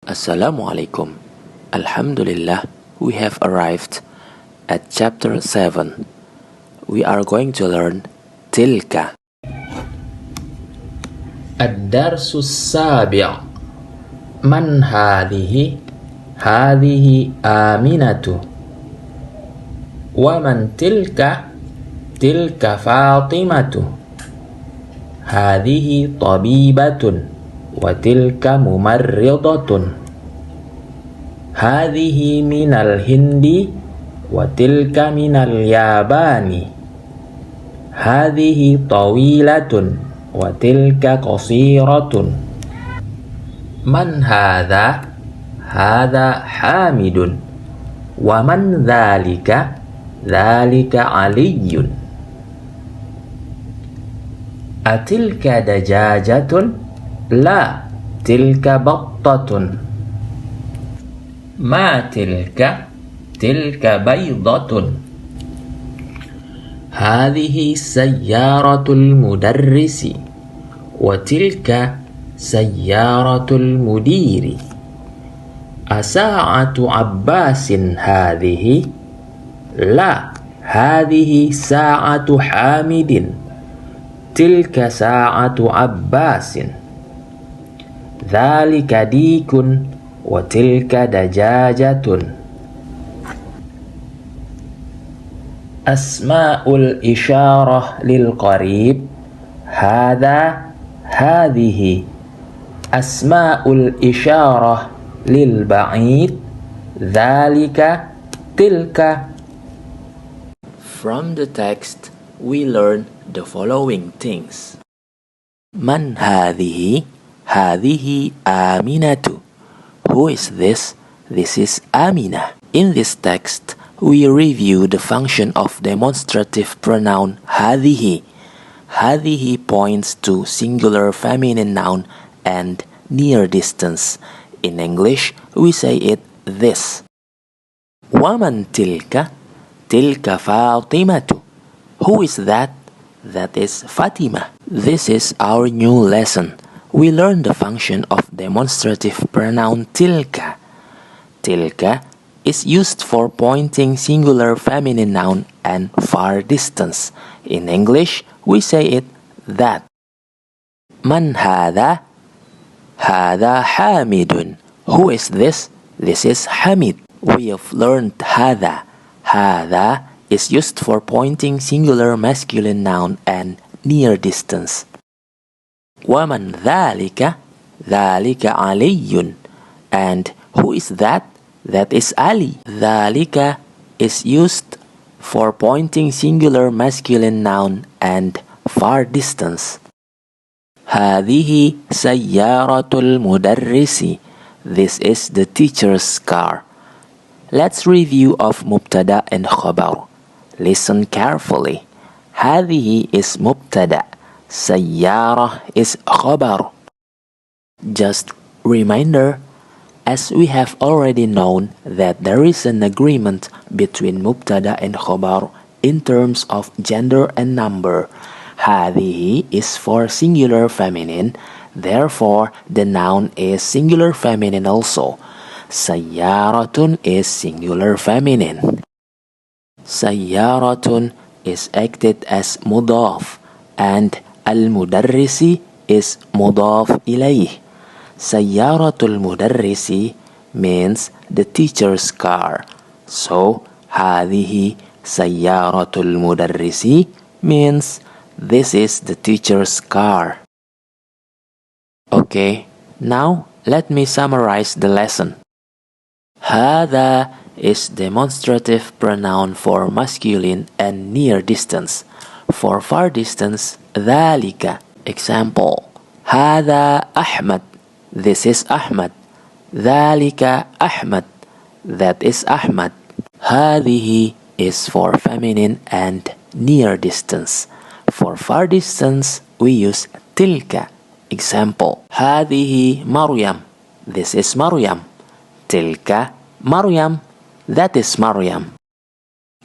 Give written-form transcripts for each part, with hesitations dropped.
Assalamualaikum. Alhamdulillah, we have arrived at chapter 7. We are going to learn tilka. الدرس السابع. من هذه؟ هذه آمنة. ومن تلك؟ تلك فاطمة. هذه طبيبة وتلك ممرضة. هذه من الهند وتلك من اليابان. هذه طويلة وتلك قصيرة. من هذا؟ هذا حامد. ومن ذلك؟ ذلك علي. أتلك دجاجة؟ لا، تلك بطة. ما تلك؟ تلك بيضة. هذه سيارة المدرس وتلك سيارة المدير. أساعة عباس هذه؟ لا، هذه ساعة حامد. تلك ساعة عباس. ذلك ديك وتلك دجاجة. أسماء الإشارة للقريب: هذا، هذه. أسماء الإشارة للبعيد: ذلك، تلك. From the text, we learn the following things. من هذه؟ هذه آمنة. Who is this? This is Amina. In this text, we review the function of demonstrative pronoun هذه. هذه points to singular feminine noun and near distance. In English, we say it this. ومن تلك؟ تلك فاطمة. Who is that? That is Fatima. This is our new lesson. We learn the function of demonstrative pronoun tilka. Tilka is used for pointing singular feminine noun and far distance. In English, we say it that. من هذا؟ هذا حامد. Who is this? This is Hamid. We have learned هذا. هذا is used for pointing singular masculine noun and near distance. ومن ذلك؟ ذلك علي. And who is that? That is Ali. ذلك is used for pointing singular masculine noun and far distance. هذه سيارة المدرس. This is the teacher's car. Let's review of مبتدأ and خبر. Listen carefully. هذه is مبتدأ. سيارة is خبر. Just reminder, as we have already known that there is an agreement between مبتدأ and خبر in terms of gender and number. هذه is for singular feminine, therefore the noun is singular feminine also. سيارة is singular feminine. سيارة is acted as مضاف and المدرس is مضاف إليه. سيارة المدرس means the teacher's car. So هذه سيارة المدرس means this is the teacher's car. Okay, now let me summarize the lesson. هذا is demonstrative pronoun for masculine and near distance. For far distance, ذلك. Example: هذا أحمد. This is Ahmad. ذلك أحمد. That is Ahmad. هذه is for feminine and near distance. For far distance, we use tilka. Example: هذه مريم. This is Maryam. tilka Maryam. That is Maryam.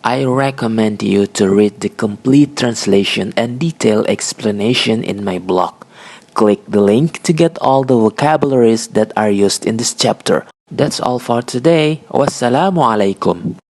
I recommend you to read the complete translation and detailed explanation in my blog, Click the link to get all the vocabularies that are used in this chapter. That's all for today. Wassalamu alaikum.